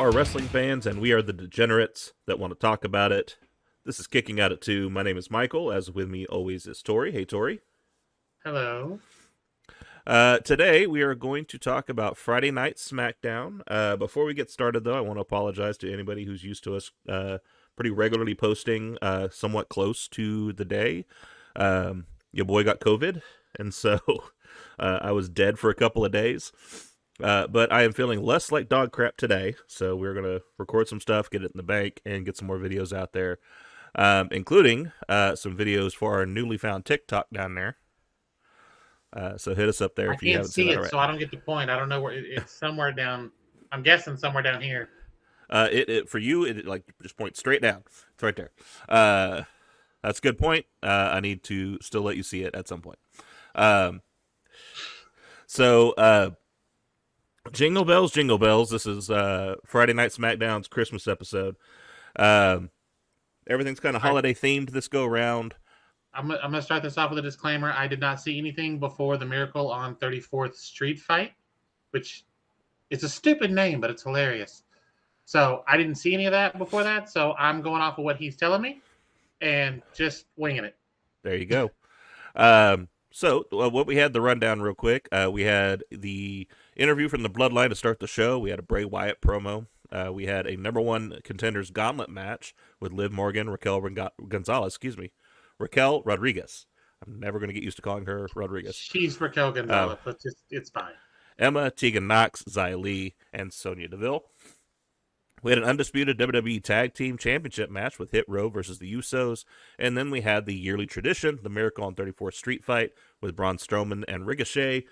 are wrestling fans, and we are the degenerates that want to talk about it. This is Kicking Out at 2. My name is Michael, as with me always is Tori. Hey, Tori. Hello. Today, we are going to talk about Friday Night Smackdown. Before we get started, though, I want to apologize to anybody who's used to us pretty regularly posting somewhat close to the day. Your boy got COVID, and so I was dead for a couple of days. But I am feeling less like dog crap today, so we're going to record some stuff, get it in the bank, and get some more videos out there, including some videos for our newly found TikTok down there. So hit us up there if you haven't seen it. I can't see it, so I don't get the point. I don't know where it's somewhere down. I'm guessing somewhere down here. For you, it like just point straight down. It's right there. That's a good point. I need to still let you see it at some point. Jingle bells, jingle bells. This is Friday Night Smackdown's Christmas episode. Everything's kind of holiday themed this go around. I'm gonna start this off with a disclaimer. I did not see anything before the Miracle on 34th Street fight, which is a stupid name, but it's hilarious. So I didn't see any of that before that. So I'm going off of what he's telling me and just winging it. There you go. So what we had, the rundown real quick, we had the interview from the Bloodline to start the show. We had a Bray Wyatt promo. We had a number one contenders gauntlet match with Liv Morgan, Raquel Rodriguez. I'm never going to get used to calling her Rodriguez. She's Raquel Gonzalez, but it's fine. Emma, Tegan Knox, Xia Li, and Sonya Deville. We had an undisputed WWE Tag Team Championship match with Hit Row versus the Usos. And then we had the yearly tradition, the Miracle on 34th Street fight with Braun Strowman and Ricochet,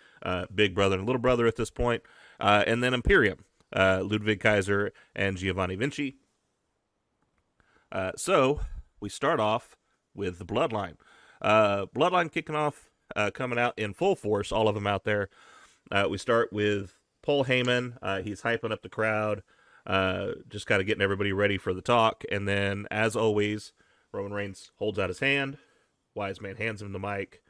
big brother and little brother at this point. And then Imperium, Ludwig Kaiser and Giovanni Vinci. So we start off with the Bloodline. Bloodline kicking off, coming out in full force, all of them out there. We start with Paul Heyman. He's hyping up the crowd. Just kind of getting everybody ready for the talk. And then, as always, Roman Reigns holds out his hand. Wise Man hands him the mic.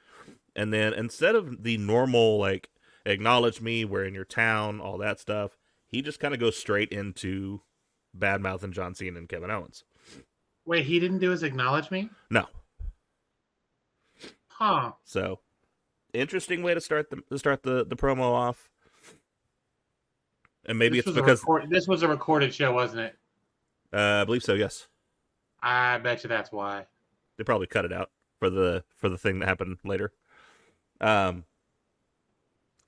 And then, instead of the normal, like, acknowledge me, we're in your town, all that stuff, he just kind of goes straight into bad-mouthing John Cena and Kevin Owens. Wait, he didn't do his acknowledge me? No. Huh. So, interesting way to start the promo off. And maybe it's because this was a recorded show, wasn't it? I believe so. Yes. I bet you that's why. They probably cut it out for the thing that happened later.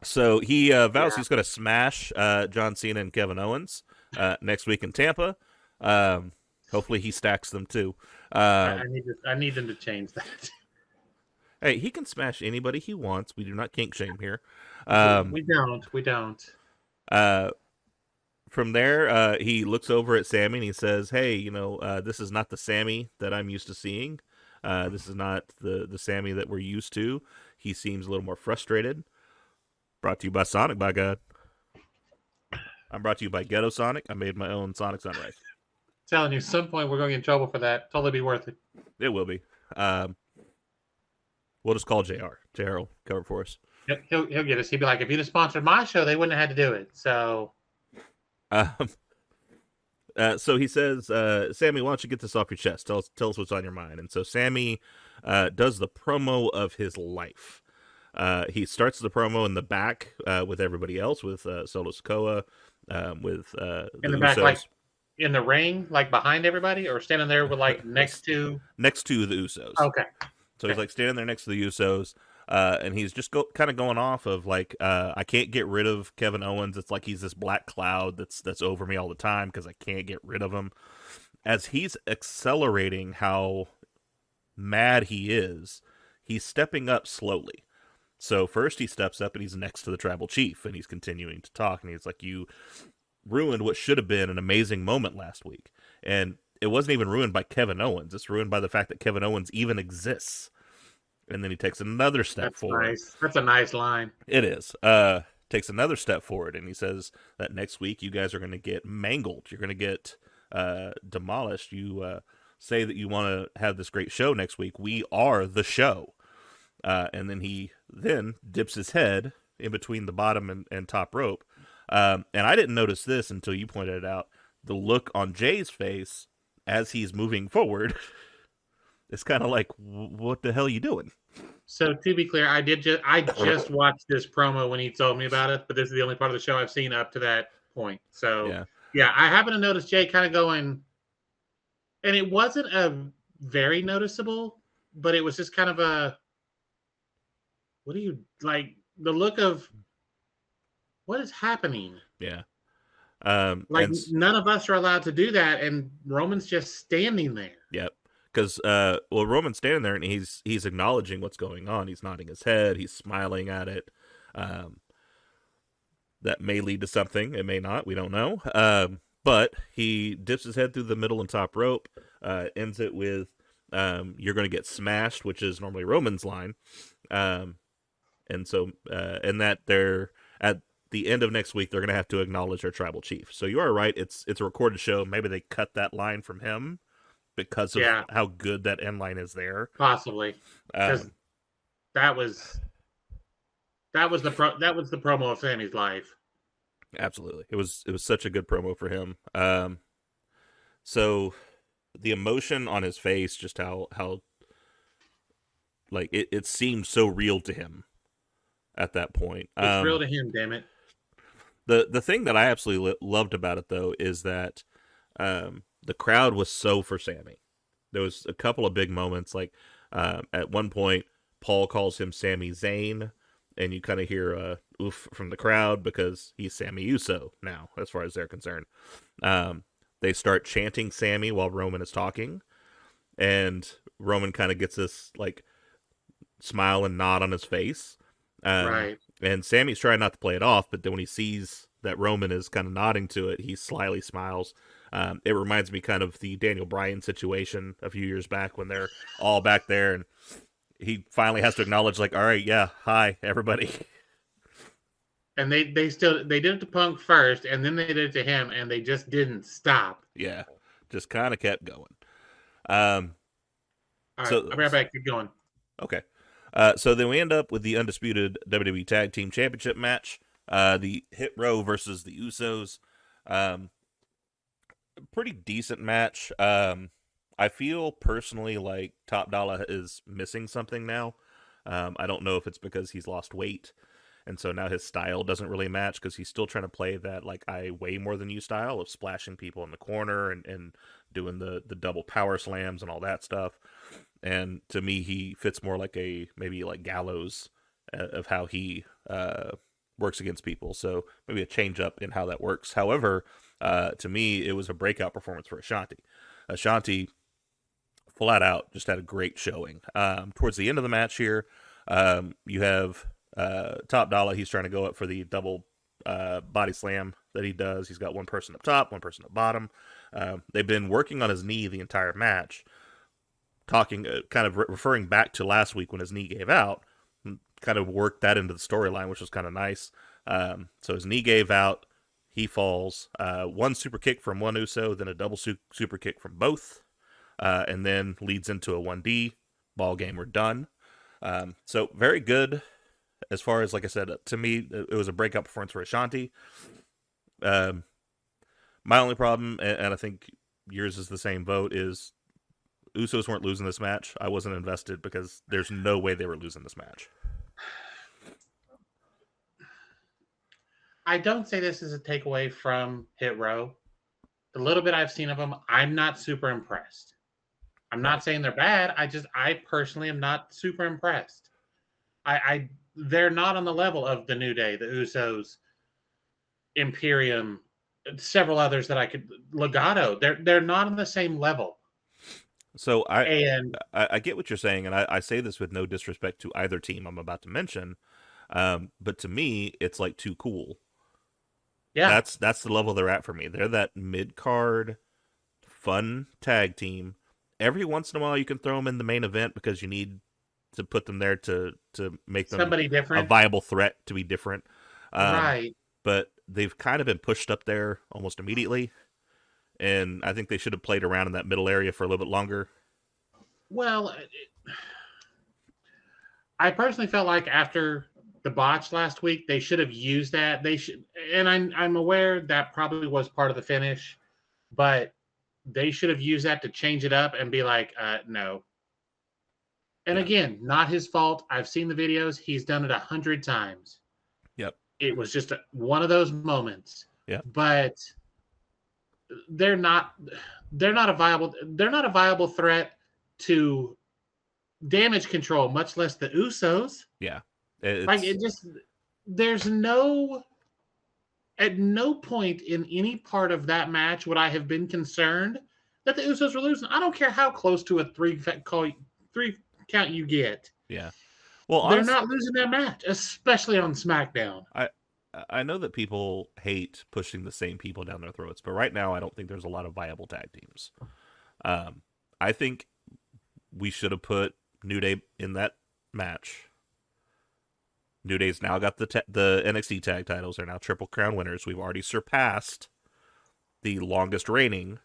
So he vows he's going to smash John Cena and Kevin Owens next week in Tampa. Hopefully he stacks them too. I need them to change that. Hey, he can smash anybody he wants. We do not kink shame here. We don't. From there, he looks over at Sami and he says, hey, this is not the Sami that I'm used to seeing. This is not the Sami that we're used to. He seems a little more frustrated. Brought to you by Sonic, by God. I'm brought to you by Ghetto Sonic. I made my own Sonic Sunrise. Telling you, at some point we're going to get in trouble for that. Totally be worth it. It will be. We'll just call JR. JR will cover for us. He'll get us. He'd be like, if you'd have sponsored my show, they wouldn't have had to do it. So... So he says, Sami, why don't you get this off your chest? Tell us what's on your mind. And so Sami does the promo of his life. He starts the promo in the back with everybody else, with Solo Sikoa, with in the back, Usos. Like in the ring, like behind everybody, or standing there with like next to the Usos. Okay. So he's like standing there next to the Usos. And he's just kind of going off of like, I can't get rid of Kevin Owens. It's like he's this black cloud that's over me all the time because I can't get rid of him. As he's accelerating how mad he is, he's stepping up slowly. So first he steps up and he's next to the tribal chief and he's continuing to talk. And he's like, you ruined what should have been an amazing moment last week. And it wasn't even ruined by Kevin Owens. It's ruined by the fact that Kevin Owens even exists. And then he takes another step forward. Nice. That's a nice line. It is. Takes another step forward, and he says that next week you guys are going to get mangled. You're going to get demolished. You say that you want to have this great show next week. We are the show. And then he dips his head in between the bottom and top rope. And I didn't notice this until you pointed it out. the look on Jay's face as he's moving forward is kind of like, what the hell are you doing? So to be clear, I just watched this promo when he told me about it, but this is the only part of the show I've seen up to that point. So yeah, I happen to notice Jay kind of going, and it wasn't a very noticeable, but it was just kind of a, what do you like? The look of what is happening? Yeah. Like none of us are allowed to do that, and Roman's just standing there. Yep. Because Roman's standing there and he's acknowledging what's going on. He's nodding his head. He's smiling at it. That may lead to something. It may not. We don't know. But he dips his head through the middle and top rope. Ends it with "You're going to get smashed," which is normally Roman's line. And that they're at the end of next week, they're going to have to acknowledge their tribal chief. So you are right. It's a recorded show. Maybe they cut that line from him because of how good that end line is there. Possibly. Because that was the promo of Sami's life. Absolutely. It was such a good promo for him. So the emotion on his face, just how like it seemed so real to him at that point. It's real to him, damn it. The thing that I absolutely loved about it, though, is that the crowd was so for Sami. There was a couple of big moments, like at one point, Paul calls him Sami Zayn, and you kind of hear a oof from the crowd because he's Sami Uso now, as far as they're concerned. They start chanting Sami while Roman is talking, and Roman kind of gets this like smile and nod on his face. Right. And Sami's trying not to play it off, but then when he sees that Roman is kind of nodding to it, he slyly smiles. It reminds me kind of the Daniel Bryan situation a few years back when they're all back there and he finally has to acknowledge, like, all right, yeah, hi, everybody. And they did it to Punk first, and then they did it to him, and they just didn't stop. Yeah, just kind of kept going. All right, I'll be right back. Keep going. Okay. So then we end up with the undisputed WWE Tag Team Championship match. The Hit Row versus the Usos. Pretty decent match. I feel personally like Top Dollar is missing something now. I don't know if it's because he's lost weight, and so now his style doesn't really match because he's still trying to play that like I weigh more than you style of splashing people in the corner and doing the double power slams and all that stuff. And to me, he fits more like maybe like Gallows of how he works against people. So maybe a change up in how that works. However, to me, it was a breakout performance for Ashanti. Ashanti, flat out, just had a great showing. Towards the end of the match here, you have Top Dollar. He's trying to go up for the double body slam that he does. He's got one person up top, one person up bottom. They've been working on his knee the entire match. Talking, kind of referring back to last week when his knee gave out, kind of worked that into the storyline, which was kind of nice. So his knee gave out, he falls. One super kick from one Uso, then a double super kick from both, and then leads into a 1D. Ball game, we're done. So very good as far as, like I said, to me, it was a breakout performance for Ashanti. My only problem, and I think yours is the same vote, is Usos weren't losing this match. I wasn't invested because there's no way they were losing this match. I don't say this as a takeaway from Hit Row. The little bit I've seen of them, I'm not super impressed. I'm not saying they're bad. I personally am not super impressed. They're not on the level of the New Day, the Usos, Imperium, several others that I could, Legato. They're not on the same level. So I get what you're saying, and I say this with no disrespect to either team I'm about to mention, but to me, it's like too cool. Yeah, that's the level they're at for me. They're that mid-card, fun tag team. Every once in a while, you can throw them in the main event because you need to put them there to make them somebody different, a viable threat to be different. Right. But they've kind of been pushed up there almost immediately. And I think they should have played around in that middle area for a little bit longer. Well, I personally felt like after the botch last week, they should have used that. They should, and I'm aware that probably was part of the finish. but they should have used that to change it up and be like, no. And again, not his fault. I've seen the videos. He's done it 100 times. Yep. It was just one of those moments. Yeah. But they're not a viable threat to Damage Control, much less the Usos. Yeah. There's at no point in any part of that match would I have been concerned that the Usos were losing. I don't care how close to a three count you get. Yeah. Well, they're not losing that match, especially on SmackDown. I know that people hate pushing the same people down their throats, but right now I don't think there's a lot of viable tag teams. I think we should have put New Day in that match. New Day's now got the NXT tag titles. They're now Triple Crown winners. We've already surpassed the longest reigning.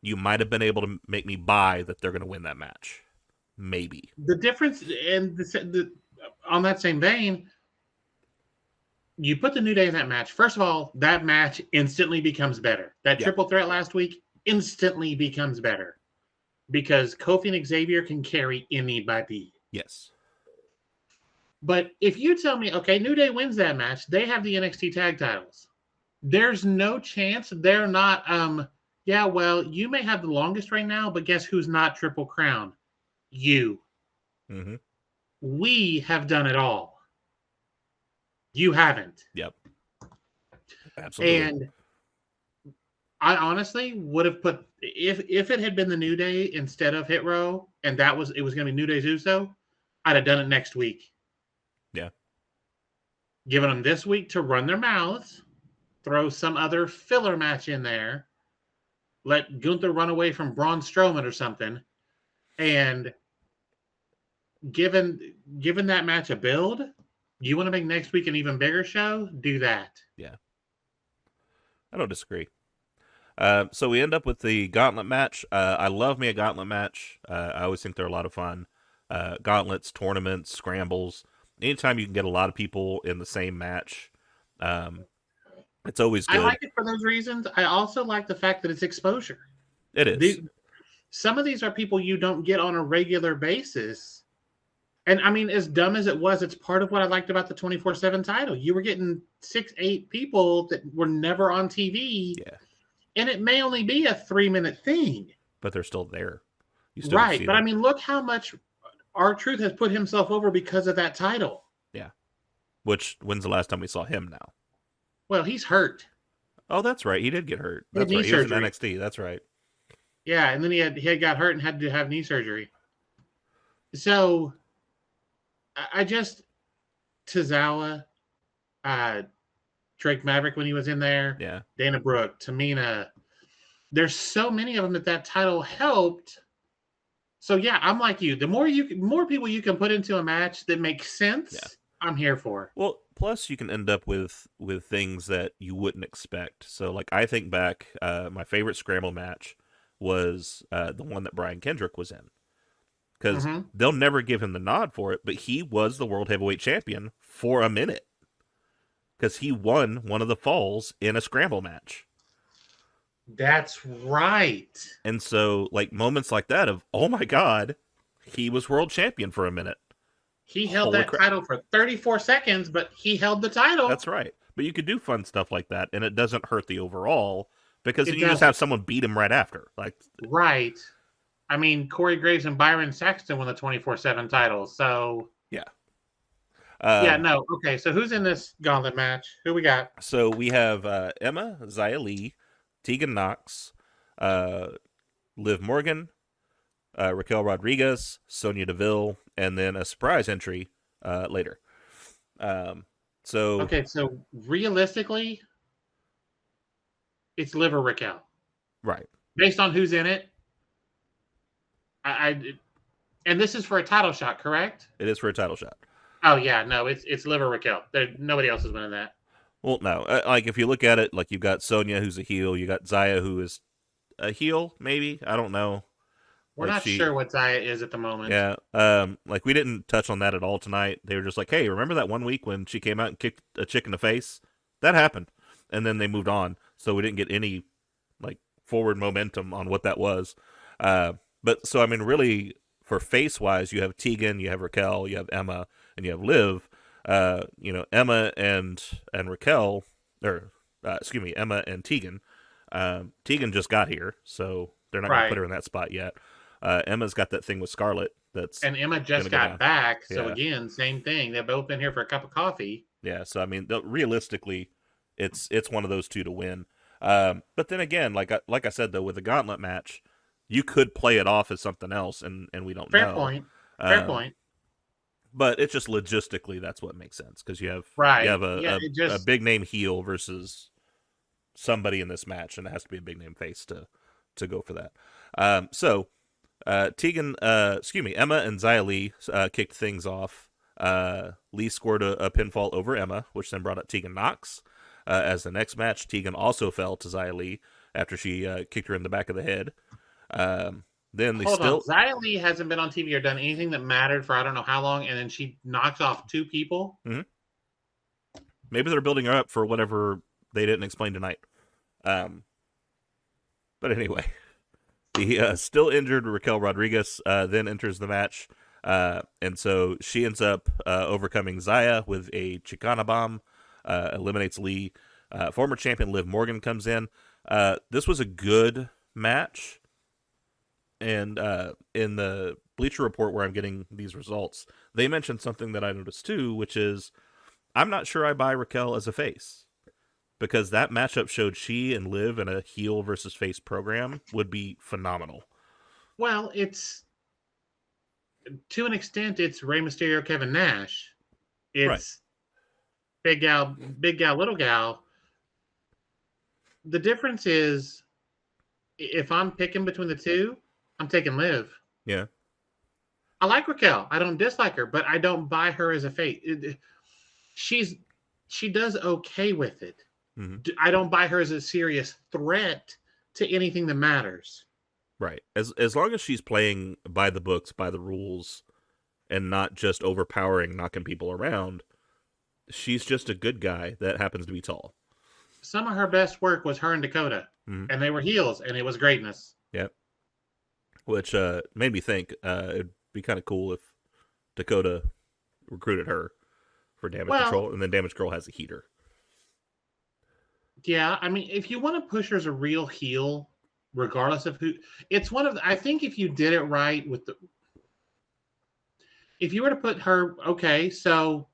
You might have been able to make me buy that they're going to win that match. Maybe. The difference, and on that same vein, you put the New Day in that match. First of all, that match instantly becomes better. That triple threat last week instantly becomes better because Kofi and Xavier can carry anybody. Yes. But if you tell me, okay, New Day wins that match, they have the NXT tag titles. There's no chance they're not, yeah, well, you may have the longest right now, but guess who's not Triple Crown? You. Mm-hmm. We have done it all. You haven't. Yep. Absolutely. And I honestly would have put, if it had been the New Day instead of Hit Row, and it was going to be New Day's Uso, I'd have done it next week. Yeah. Given them this week to run their mouths, throw some other filler match in there, let Gunther run away from Braun Strowman or something, and given that match a build, you want to make next week an even bigger show? Do that. Yeah. I don't disagree. So we end up with the gauntlet match. I love me a gauntlet match. I always think they're a lot of fun. Gauntlets, tournaments, scrambles. Anytime you can get a lot of people in the same match, it's always good. I like it for those reasons. I also like the fact that it's exposure. It is. Some of these are people you don't get on a regular basis. And I mean, as dumb as it was, it's part of what I liked about the 24/7 title. You were getting 6-8 people that were never on TV. Yeah. And it may only be a 3-minute thing. But they're still there. You still right. See but them. I mean, look how much R-Truth has put himself over because of that title. Yeah. When's the last time we saw him now? Well, he's hurt. Oh, that's right. He did get hurt. That's right. He was in NXT. That's right. Yeah, and then he had got hurt and had to have knee surgery. So I just Tozawa, Drake Maverick when he was in there, yeah, Dana Brooke, Tamina. There's so many of them that title helped. So yeah, I'm like you. The more people you can put into a match that makes sense, I'm here for. Well, plus you can end up with things that you wouldn't expect. So like I think back, my favorite scramble match was the one that Brian Kendrick was in. Because they'll never give him the nod for it, but he was the World Heavyweight Champion for a minute. Because he won one of the falls in a scramble match. That's right. And so, like, moments like that of, oh my God, he was world champion for a minute. He held that title for 34 seconds, but he held the title. That's right. But you could do fun stuff like that, and it doesn't hurt the overall, because you just have someone beat him right after. Right. I mean, Corey Graves and Byron Saxton won the 24/7 titles, so... Yeah. Okay, so who's in this gauntlet match? Who we got? So we have Emma, Xia Li, Tegan Knox, Liv Morgan, Raquel Rodriguez, Sonya Deville, and then a surprise entry later. So realistically, it's Liv or Raquel. Right. Based on who's in it. And this is for a title shot, correct? It is for a title shot. Oh yeah, no, it's Liv or Raquel. Nobody else is winning that. Well, no. Like if you look at it, like you've got Sonya, who's a heel. You got Xia, who is a heel. Maybe, I don't know. We're not sure what Xia is at the moment. Yeah. Like we didn't touch on that at all tonight. They were just like, hey, remember that one week when she came out and kicked a chick in the face? That happened, and then they moved on. So we didn't get any like forward momentum on what that was. But so I mean, really, for face wise, you have Tegan, you have Raquel, you have Emma, and you have Liv. Emma and Raquel, or excuse me, Emma and Tegan. Tegan just got here, so they're not going to put Right. her in that spot yet. Emma's got that thing with Scarlett. And Emma just got back, so again, same thing. They've both been here for a cup of coffee. Yeah, so I mean, realistically, it's one of those two to win. But then again, like I said though, with the gauntlet match, you could play it off as something else, and we don't know. Fair point. Fair point. But it's just logistically that's what makes sense because you have a big name heel versus somebody in this match, and it has to be a big name face to go for that. So Emma and Xia Li kicked things off. Lee scored a pinfall over Emma, which then brought up Tegan Nox. As the next match, Tegan also fell to Xia Li after she kicked her in the back of the head. Then they Xia Li hasn't been on TV or done anything that mattered for I don't know how long, and then she knocks off 2 people. Mm-hmm. Maybe they're building her up for whatever they didn't explain tonight. But anyway, the still injured Raquel Rodriguez then enters the match, and so she ends up overcoming Xia with a Chicana bomb, eliminates Lee. Former champion Liv Morgan comes in. This was a good match. And in the Bleacher Report where I'm getting these results, they mentioned something that I noticed too, which is I'm not sure I buy Raquel as a face. Because that matchup showed she and Liv in a heel versus face program would be phenomenal. Well, it's to an extent, it's Rey Mysterio, Kevin Nash. It's big gal, little gal. The difference is if I'm picking between the two, I'm taking Liv. Yeah. I like Raquel. I don't dislike her, but I don't buy her as a face. She does okay with it. Mm-hmm. I don't buy her as a serious threat to anything that matters. Right. As long as she's playing by the books, by the rules, and not just overpowering, knocking people around, she's just a good guy that happens to be tall. Some of her best work was her and Dakota, and they were heels, and it was greatness. Yep. Which made me think it'd be kind of cool if Dakota recruited her for Damage Control, and then Damage Control has a heater. Yeah, I mean, if you want to push her as a real heel, regardless of who, it's one of the, I think if you did it right with the, if you were to put her, okay, so,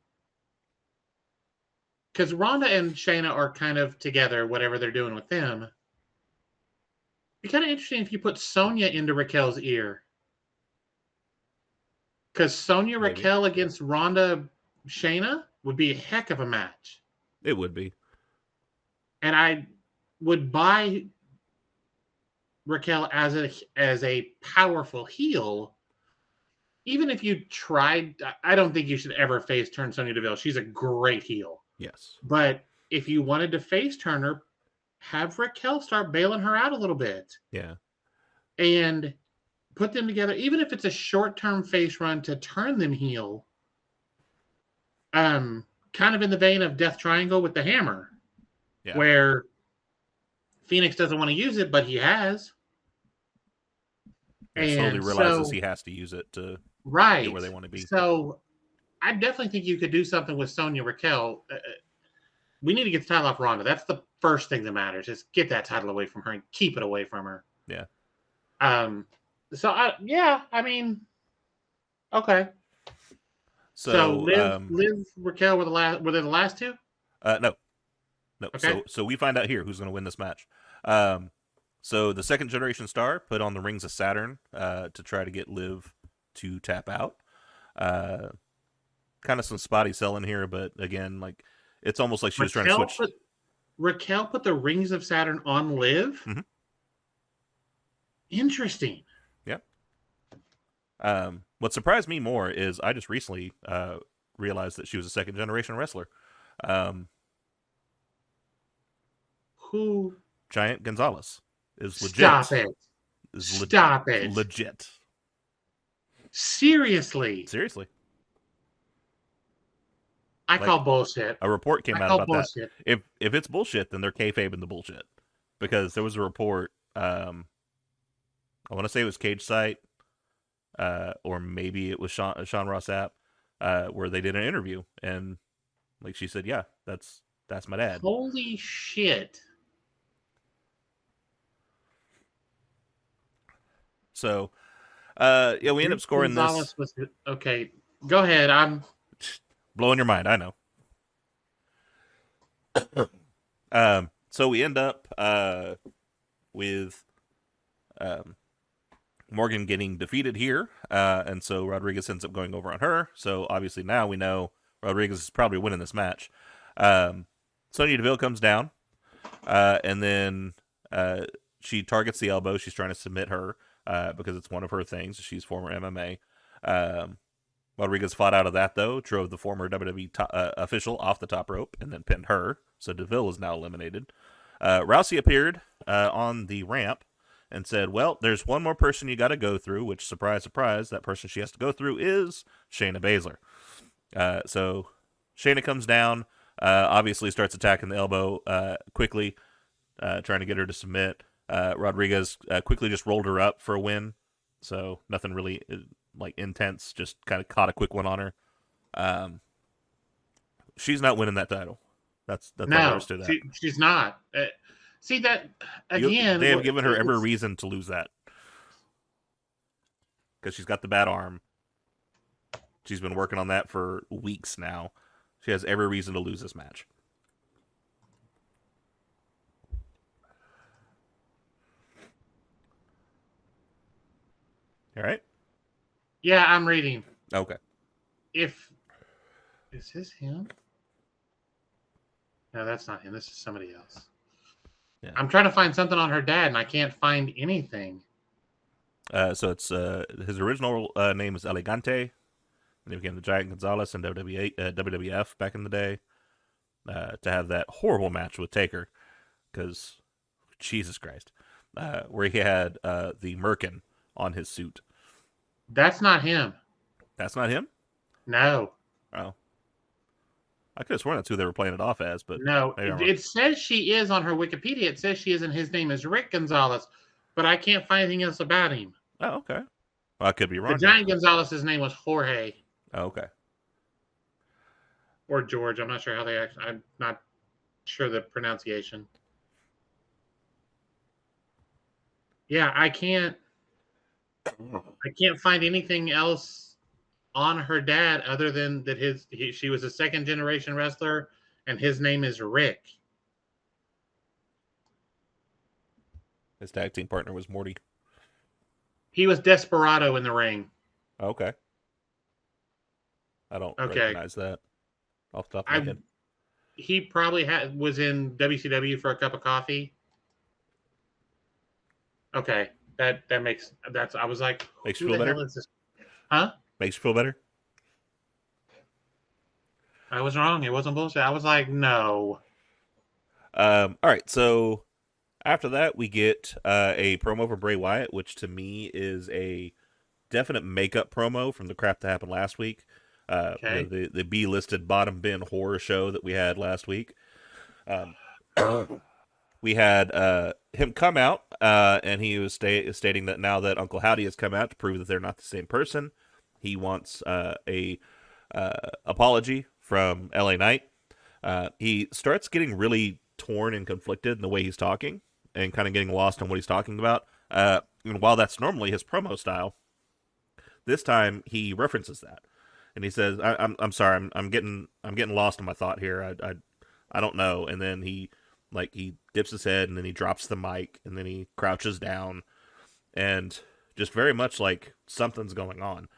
because Ronda and Shayna are kind of together, whatever they're doing with them. It'd be kind of interesting if you put Sonya into Raquel's ear. Because Sonya Raquel against Ronda Shayna would be a heck of a match. It would be. And I would buy Raquel as a powerful heel, even if you tried. I don't think you should ever face turn Sonya Deville. She's a great heel. Yes. But if you wanted to face turn her, have Raquel start bailing her out a little bit. Yeah. And put them together, even if it's a short-term face run to turn them heel. Kind of in the vein of Death Triangle with the hammer. Yeah. Where Phoenix doesn't want to use it, but he has. And slowly realizes he has to use it to get where they want to be. So I definitely think you could do something with Sonya Raquel. We need to get the title off Ronda. That's the first thing that matters. Is get that title away from her and keep it away from her. Yeah. I mean, okay. So Liv Raquel were they the last two? No. Okay. So we find out here who's going to win this match. So the second generation star put on the Rings of Saturn to try to get Liv to tap out. Kind of some spotty selling here, but again, like it's almost like she was trying to switch. Raquel put the Rings of Saturn on Liv. Mm-hmm. Interesting. Yep. What surprised me more is I just recently realized that she was a second generation wrestler. Who? Giant Gonzalez is legit. Stop it. Stop it. Legit. Seriously. I call bullshit. A report came out about that. If it's bullshit, then they're kayfabing the bullshit. Because there was a report I want to say it was Cage Site, or maybe it was Sean Ross Sapp, where they did an interview, and like she said, yeah, that's my dad. Holy shit! So, yeah, we end up scoring Gonzalez this. was okay. Go ahead. I'm Blowing your mind, I know. So we end up with Morgan getting defeated here, and so Rodriguez ends up going over on her. So obviously now we know Rodriguez is probably winning this match. Sonya Deville comes down, and then she targets the elbow. She's trying to submit her because it's one of her things. She's former MMA. Rodriguez fought out of that, though, drove the former WWE official off the top rope, and then pinned her. So Deville is now eliminated. Rousey appeared on the ramp and said, well, there's one more person you got to go through, which, surprise, surprise, that person she has to go through is Shayna Baszler. So Shayna comes down, obviously starts attacking the elbow quickly, trying to get her to submit. Rodriguez quickly just rolled her up for a win, so nothing really like intense, just kind of caught a quick one on her. She's not winning that title. That's all there is to that. She's not. See that again? They have given her every reason to lose that because she's got the bad arm. She's been working on that for weeks now. She has every reason to lose this match. All right. Yeah, I'm reading. Okay. Is this him? No, that's not him. This is somebody else. Yeah. I'm trying to find something on her dad, and I can't find anything. So it's his original name is Elegante, and he became the Giant Gonzalez in WWF back in the day. To have that horrible match with Taker, because Jesus Christ, where he had the Merkin on his suit. That's not him. That's not him? No. Oh. I could have sworn that's who they were playing it off as, but no. It says she is on her Wikipedia. It says she is, and his name is Rick Gonzalez, but I can't find anything else about him. Oh, okay. Well, I could be wrong. The Giant Gonzalez's name was Jorge. Oh, okay. Or George. I'm not sure how they actually. I'm not sure the pronunciation. Yeah, I can't find anything else on her dad other than that she was a second generation wrestler and his name is Rick. His tag team partner was Morty. He was Desperado in the ring. Okay. I don't recognize that off the top of my head. He probably was in WCW for a cup of coffee. Okay. I was like, makes you feel better? Huh? Makes you feel better? I was wrong. It wasn't bullshit. I was like, no. All right. So after that, we get a promo for Bray Wyatt, which to me is a definite makeup promo from the crap that happened last week. Okay. The B-listed bottom bin horror show that we had last week. We had him come out, and he was stating that now that Uncle Howdy has come out to prove that they're not the same person, he wants a apology from LA Knight. He starts getting really torn and conflicted in the way he's talking and kind of getting lost on what he's talking about. And while that's normally his promo style, this time he references that. And he says, I'm sorry, I'm getting lost in my thought here. I don't know. And then he dips his head and then he drops the mic and then he crouches down and just very much like something's going on.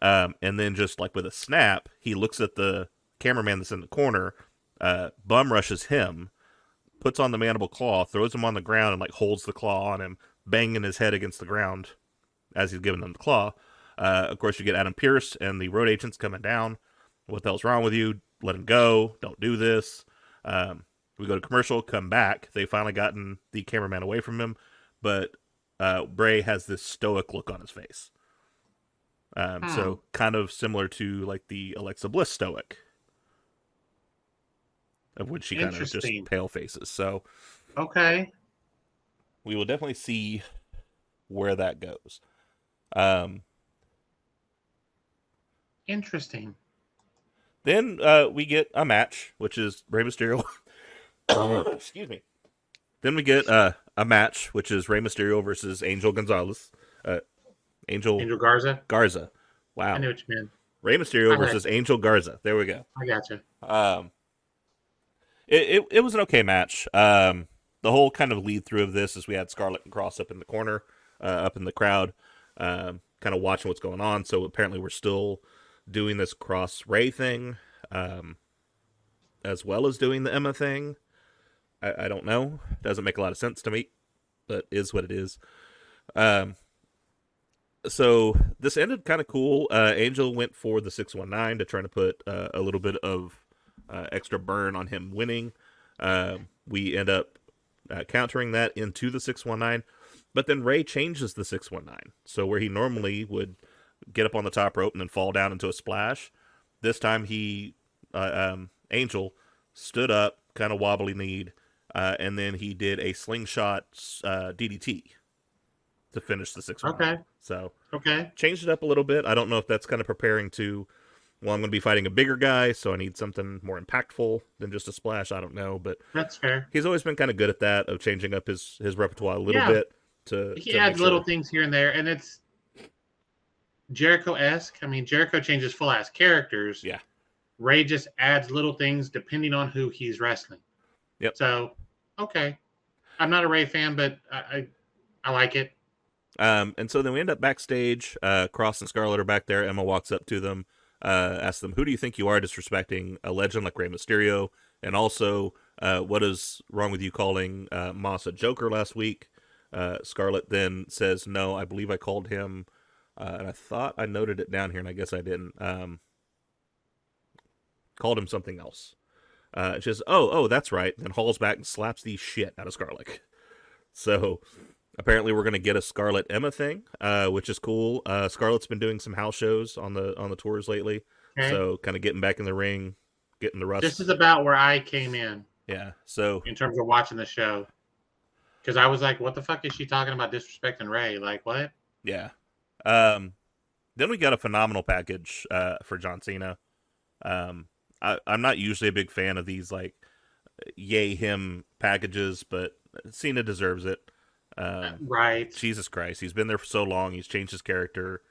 And then just like with a snap, he looks at the cameraman that's in the corner, bum rushes him, puts on the mandible claw, throws him on the ground and like holds the claw on him, banging his head against the ground as he's giving him the claw. Of course, you get Adam Pearce and the road agents coming down. What the hell's wrong with you? Let him go. Don't do this. We go to commercial, come back. They've finally gotten the cameraman away from him, but Bray has this stoic look on his face. So kind of similar to like the Alexa Bliss stoic, of which she kind of just pale faces. So okay. we will definitely see where that goes. Um, Interesting. then we get a match, which is Rey Mysterio. Excuse me. Then we get a match, which is Rey Mysterio versus Angel Gonzalez. Angel Angel Garza. Garza. I Wow. knew what you meant. Rey Mysterio versus Angel Garza. There we go. I gotcha. It was an okay match. The whole kind of lead through of this is we had Scarlett and Cross up in the corner, up in the crowd, kind of watching what's going on. So apparently we're still doing this Cross Rey thing, as well as doing the Emma thing. I don't know. Doesn't make a lot of sense to me, but is what it is. So this ended kind of cool. Angel went for the 619 to try to put a little bit of extra burn on him winning. We end up countering that into the 619, but then Rey changes the 619. So where he normally would get up on the top rope and then fall down into a splash, this time Angel stood up, kind of wobbly kneed, and then he did a slingshot DDT to finish the 619. Okay. So Okay. changed it up a little bit. I don't know if that's kind of preparing to, well, I'm going to be fighting a bigger guy, so I need something more impactful than just a splash. I don't know, but That's fair. he's always been kind of good at that, of changing up his repertoire a little bit. He adds little things here and there, and it's Jericho-esque. I mean, Jericho changes full-ass characters. Yeah. Rey just adds little things depending on who he's wrestling. Yep. So, okay. I'm not a Rey fan, but I like it. And so then we end up backstage. Cross and Scarlett are back there. Emma walks up to them, asks them, "Who do you think you are, disrespecting a legend like Rey Mysterio? And also, what is wrong with you calling Moss a joker last week?" Scarlett then says, "No, I believe I called him," and I thought I noted it down here, and I guess I didn't. Called him something else. She says, "Oh, that's right." Then hauls back and slaps the shit out of Scarlett. So apparently we're going to get a Scarlett Emma thing, which is cool. Scarlett's been doing some house shows on the tours lately, so kind of getting back in the ring, getting the rust. This is about where I came in. Yeah. So in terms of watching the show, because I was like, "What the fuck is she talking about disrespecting Rey? Like what?" Yeah. Then we got a phenomenal package for John Cena. I'm not usually a big fan of these like yay him packages, but Cena deserves it. Right. Jesus Christ, he's been there for so long. He's changed his character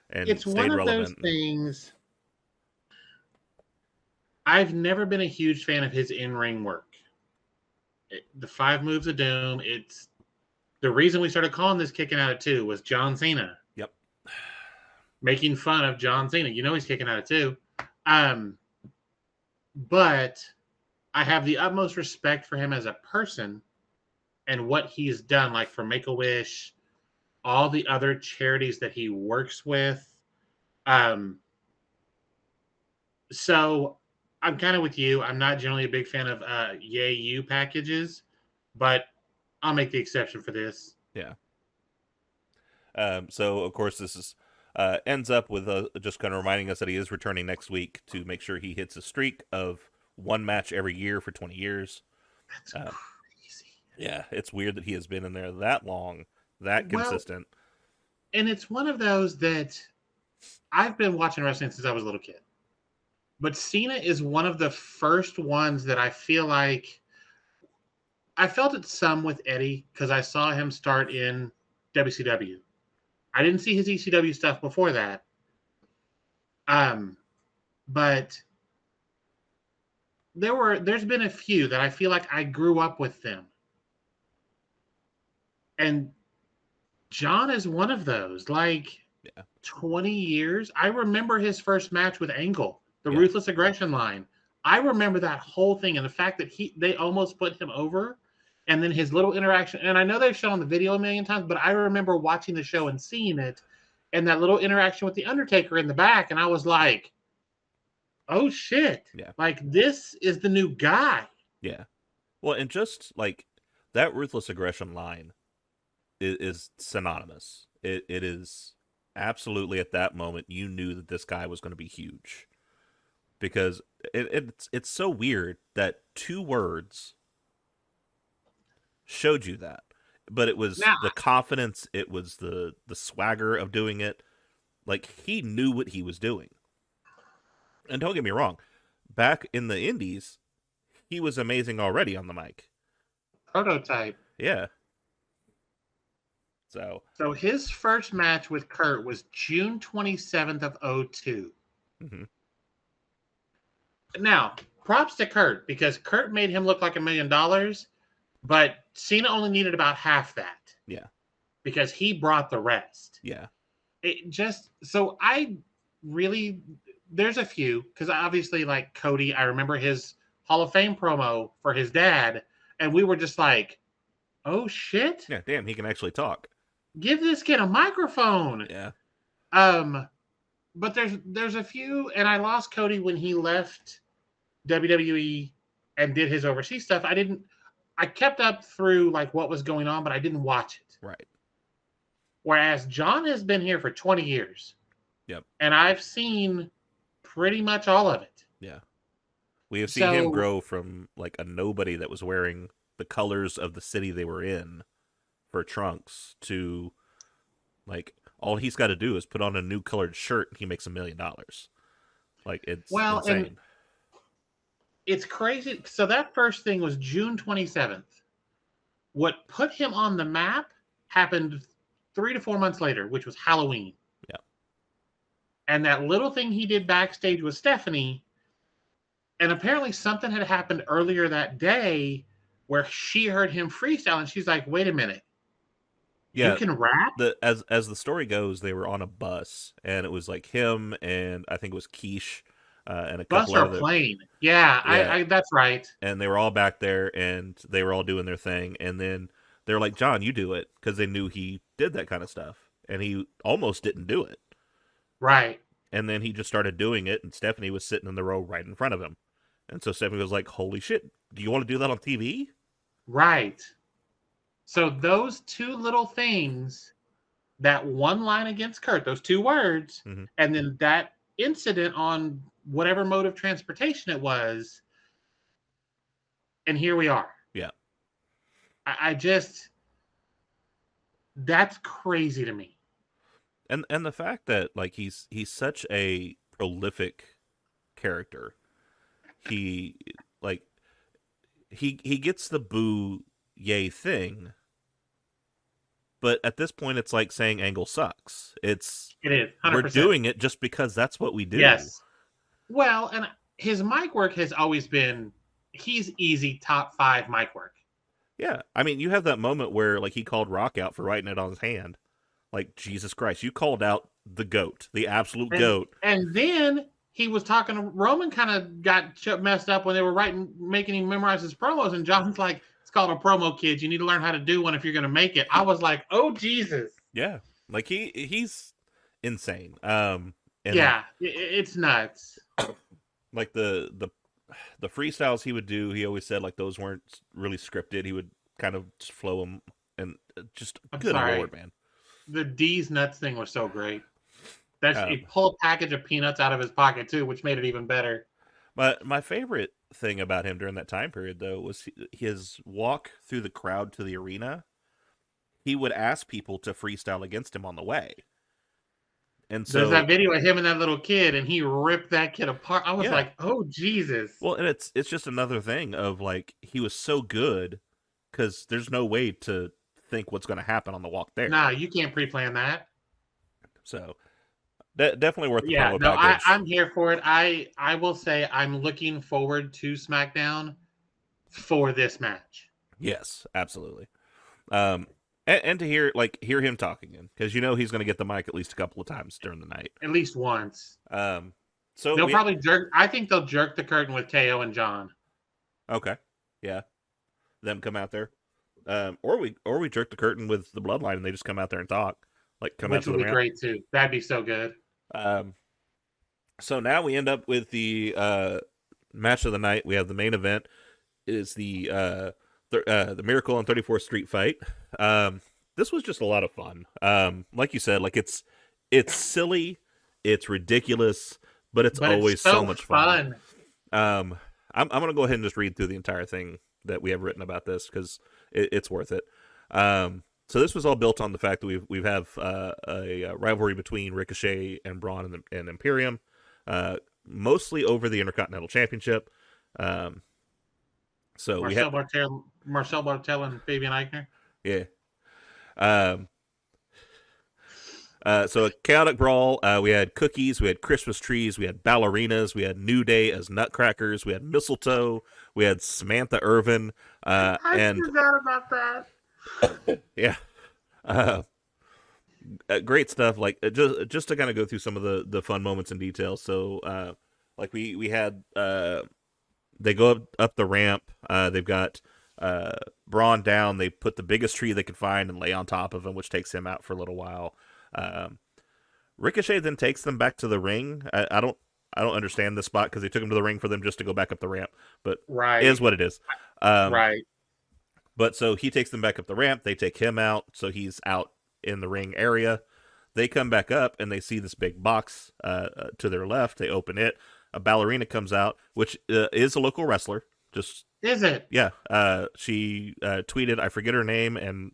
and it's stayed one of relevant. those things. I've never been a huge fan of his in-ring work. The 5 moves of doom. It's the reason we started calling this kicking out at 2 was John Cena. Yep. Making fun of John Cena. You know he's kicking out at 2. But I have the utmost respect for him as a person and what he's done, like for Make-A-Wish, all the other charities that he works with. So I'm kind of with you. I'm not generally a big fan of Yay You packages, but I'll make the exception for this. Yeah. So of course this is ends up with just kind of reminding us that he is returning next week to make sure he hits a streak of 1 match every year for 20 years. That's crazy. Yeah, it's weird that he has been in there that long, that consistent. And it's one of those that I've been watching wrestling since I was a little kid. But Cena is one of the first ones that I feel like I felt it some with Eddie because I saw him start in WCW. I didn't see his ECW stuff before that. But there's been a few that I feel like I grew up with them. And John is one of those. Like 20 years. I remember his first match with Angle, the Ruthless Aggression line. I remember that whole thing and the fact that they almost put him over. And then his little interaction, and I know they've shown the video a million times, but I remember watching the show and seeing it, and that little interaction with the Undertaker in the back, and I was like, "Oh shit! Yeah, like this is the new guy." Yeah, well, and just like that Ruthless Aggression line is synonymous. It is absolutely at that moment you knew that this guy was going to be huge because it's so weird that 2 words showed you that. but it was Now, the confidence, it was the swagger of doing it. Like, he knew what he was doing. And don't get me wrong, back in the indies, he was amazing already on the mic. prototype. Yeah. So his first match with Kurt was June 27th of 02. mm-hmm. Now, props to Kurt, because Kurt made him look like $1 million, but Cena only needed about half that. Yeah. Because he brought the rest. Yeah. It just, so I really, there's a few, because obviously, like Cody, I remember his Hall of Fame promo for his dad, and we were just like, oh shit. Yeah, damn, he can actually talk. Give this kid a microphone. Yeah. But there's a few, and I lost Cody when he left WWE and did his overseas stuff. I kept up through like what was going on, but I didn't watch it. Right. Whereas John has been here for 20 years. Yep. And I've seen pretty much all of it. Yeah. We have seen him grow from like a nobody that was wearing the colors of the city they were in for trunks to like all he's got to do is put on a new colored shirt and he makes $1 million. Like, it's insane. And it's crazy. So that first thing was June 27th. What put him on the map happened 3 to 4 months later, which was Halloween. Yeah. And that little thing he did backstage with Stephanie, and apparently something had happened earlier that day where she heard him freestyle, and she's like, wait a minute. Yeah, you can rap? As the story goes, they were on a bus, and it was like him and I think it was Quiche and a couple bus or other plane. Yeah. I that's right. And they were all back there, and they were all doing their thing, and then they were like, John, you do it, because they knew he did that kind of stuff, and he almost didn't do it. Right. And then he just started doing it, and Stephanie was sitting in the row right in front of him. And so Stephanie was like, holy shit, do you want to do that on TV? Right. So those two little things, that one line against Kurt, those 2 words, mm-hmm. and then that incident on whatever mode of transportation it was, and here we are. Yeah. I just, that's crazy to me. And the fact that like he's such a prolific character. He gets the boo yay thing, but at this point it's like saying Angle sucks. It is 100%. We're doing it just because that's what we do. Yes. Well, and his mic work has always been, he's easy top 5 mic work. Yeah. I mean, you have that moment where like he called Rock out for writing it on his hand. Like, Jesus Christ, you called out the GOAT, the absolute GOAT. And then he was talking to Roman, kind of got messed up when they were making him memorize his promos, and John's like, it's called a promo, kid. You need to learn how to do one if you're going to make it. I was like, oh, Jesus. Yeah. Like, he's insane. Yeah, it's nuts. Like, the freestyles he would do, he always said, like, those weren't really scripted. He would kind of just flow them, and just, good Lord, man. The D's nuts thing was so great. He pulled a package of peanuts out of his pocket too, which made it even better. But my favorite thing about him during that time period, though, was his walk through the crowd to the arena. He would ask people to freestyle against him on the way. And so there's that video of him and that little kid, and he ripped that kid apart. I was like, oh, Jesus. Well, and it's just another thing of like, he was so good because there's no way to think what's going to happen on the walk there. Nah, you can't pre-plan that. So definitely worth the promo package. I'm here for it. I will say I'm looking forward to SmackDown for this match. Yes, absolutely. And to hear him talk again, because he's going to get the mic at least a couple of times during the night. At least once. So they'll probably jerk. I think they'll jerk the curtain with KO and John. Okay, yeah, them come out there. Or we jerk the curtain with the Bloodline and they just come out there and talk. Like, come Which out to would the be great too. That'd be so good. So now we end up with the match of the night. We have the main event is the Miracle on 34th Street fight. This was just a lot of fun. Like you said, like it's silly, it's ridiculous, but it's always so much fun. I'm gonna go ahead and just read through the entire thing that we have written about this because it's worth it. So this was all built on the fact that we have a rivalry between Ricochet and Braun and Imperium, mostly over the Intercontinental Championship. So we had Marcel Bartel and Fabian Eichner. yeah. Um, so a chaotic brawl. We had cookies, we had Christmas trees, we had ballerinas, we had New Day as nutcrackers, we had mistletoe, we had Samantha Irvin, I forgot about that. yeah, great stuff. Like just to kind of go through some of the fun moments and details. So like we had they go up the ramp. They've got Braun down. They put the biggest tree they could find and lay on top of him, which takes him out for a little while. Ricochet then takes them back to the ring. I don't understand this spot because they took him to the ring for them just to go back up the ramp, but Right. it is what it is. Right. But so he takes them back up the ramp. They take him out, so he's out in the ring area. They come back up and they see this big box to their left. They open it. A ballerina comes out, which is a local wrestler. Just Is it? yeah. She tweeted, I forget her name, and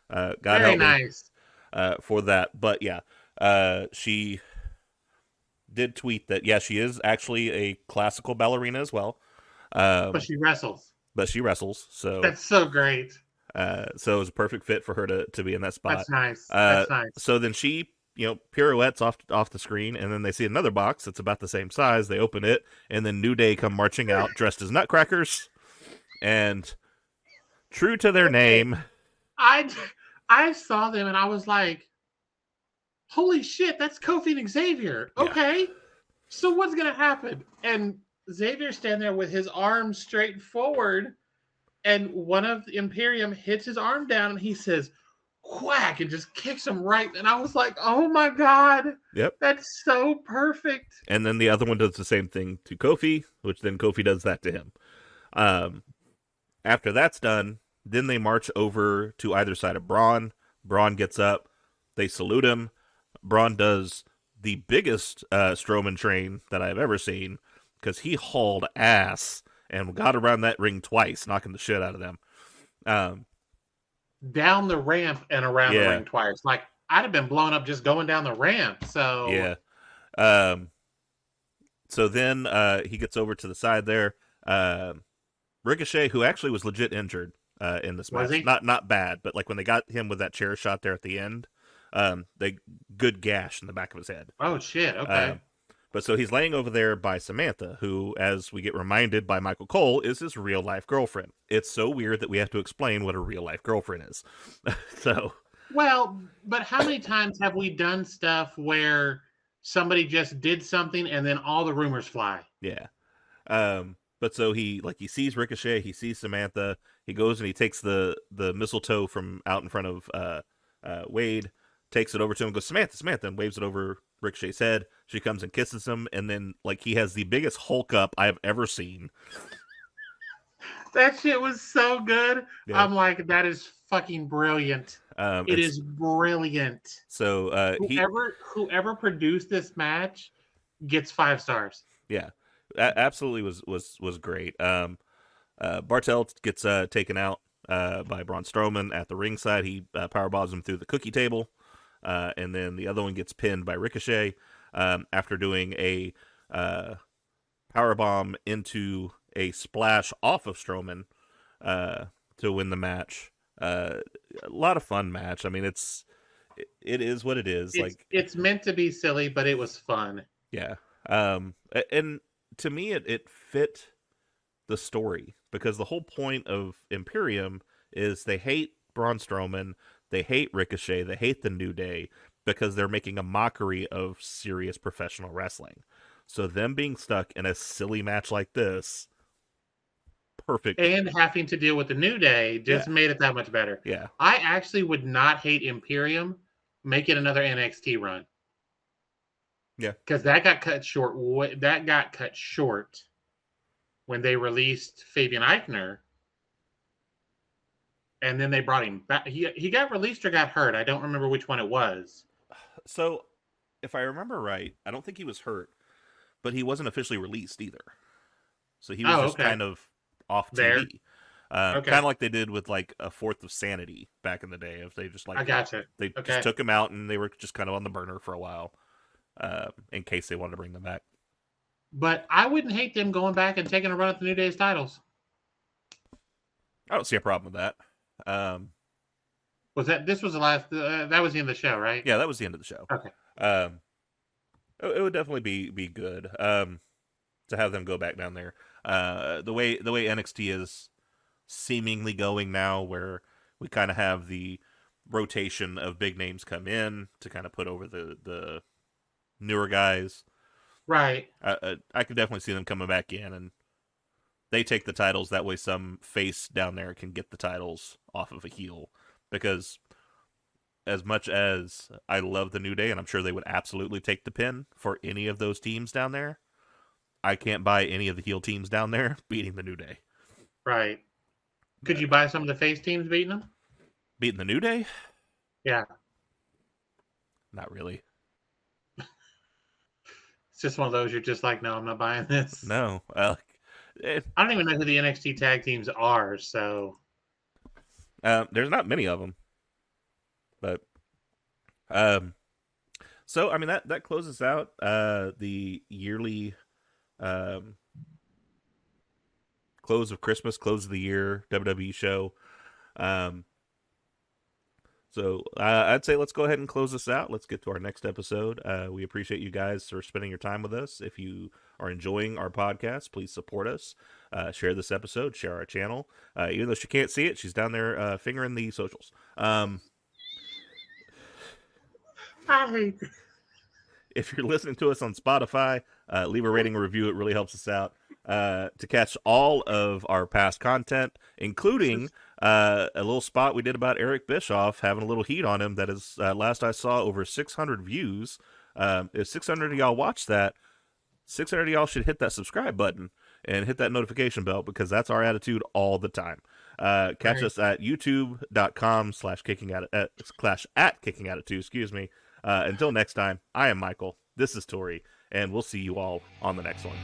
God Very help nice. me for that. But yeah, she did tweet that she is actually a classical ballerina as well. But she wrestles. So That's so great. so it was a perfect fit for her to be in that spot. That's nice. That's nice. So then she, pirouettes off the screen, and then they see another box that's about the same size. They open it, and then New Day come marching out dressed as nutcrackers, and true to their name, I saw them and I was like, holy shit, that's Kofi and Xavier. Okay. Yeah. So what's gonna happen? And Xavier's standing there with his arms straight forward, and one of the Imperium hits his arm down and he says, whack, and just kicks him right. And I was like, oh my God. Yep. That's so perfect. And then the other one does the same thing to Kofi, which then Kofi does that to him. After that's done, then they march over to either side of Braun. Braun gets up. They salute him. Braun does the biggest Strowman train that I've ever seen because he hauled ass and got around that ring twice, knocking the shit out of them. Down the ramp and around the ring twice. Like, I'd have been blown up just going down the ramp. So yeah. So then he gets over to the side there. Ricochet, who actually was legit injured in this match, not bad, but like when they got him with that chair shot there at the end, they good gash in the back of his head. Oh shit! Okay. But so he's laying over there by Samantha, who, as we get reminded by Michael Cole, is his real life girlfriend. It's so weird that we have to explain what a real life girlfriend is. So. Well, but how many times have we done stuff where somebody just did something and then all the rumors fly? Yeah. But so he sees Ricochet, he sees Samantha, he goes and he takes the mistletoe from out in front of Wade, takes it over to him, goes, Samantha, and waves it over Ricochet's head. She comes and kisses him, and then he has the biggest Hulk up I have ever seen. That shit was so good. Yeah. I'm like, that is fucking brilliant. It is brilliant. So whoever produced this match gets 5 stars. Yeah, absolutely was great. Bartel gets taken out by Braun Strowman at the ringside. He powerbombs him through the cookie table, and then the other one gets pinned by Ricochet after doing a powerbomb into a splash off of Strowman to win the match. A lot of fun match. I mean, it is what it is. It's meant to be silly, but it was fun. Yeah. And to me, it fit the story because the whole point of Imperium is they hate Braun Strowman, they hate Ricochet, they hate the New Day because they're making a mockery of serious professional wrestling. So them being stuck in a silly match like this, perfect. And having to deal with the New Day just made it that much better. Yeah. I actually would not hate Imperium. Make it another NXT run. Yeah. Because that got cut short. That got cut short when they released Fabian Eichner. And then they brought him back. He got released or got hurt. I don't remember which one it was. So, if I remember right, I don't think he was hurt, but he wasn't officially released either. So he was just kind of off TV. Kind Okay. of like they did with like a Fourth of Sanity back in the day. If they just I gotcha. they Okay. just took him out and they were just kind of on the burner for a while, in case they wanted to bring them back. But I wouldn't hate them going back and taking a run at the New Day's titles. I don't see a problem with that. This was the last? That was the end of the show, right? Yeah, that was the end of the show. Okay. It would definitely be good to have them go back down there. The way NXT is seemingly going now, where we kind of have the rotation of big names come in to kind of put over the newer guys. Right. I could definitely see them coming back in, and they take the titles. That way, some face down there can get the titles off of a heel. Because as much as I love the New Day, and I'm sure they would absolutely take the pin for any of those teams down there, I can't buy any of the heel teams down there beating the New Day. Right. Could you buy some of the face teams beating them? Beating the New Day? Yeah. Not really. It's just one of those you're just like, no, I'm not buying this. No. I don't even know who the NXT tag teams are, so. There's not many of them. But, so, I mean, that closes out the yearly close of Christmas, close of the year WWE show. So I'd say let's go ahead and close this out. Let's get to our next episode. We appreciate you guys for spending your time with us. If you are enjoying our podcast, please support us. Share this episode. Share our channel. Even though she can't see it, she's down there fingering the socials. If you're listening to us on Spotify, leave a rating or review. It really helps us out. To catch all of our past content, including a little spot we did about Eric Bischoff having a little heat on him. That is, last I saw, over 600 views. If 600 of y'all watch that, 600 of y'all should hit that subscribe button and hit that notification bell, because that's our attitude all the time. Catch us at youtube.com/kickingattitude. Excuse me. Until next time, I am Michael. This is Tori, and we'll see you all on the next one.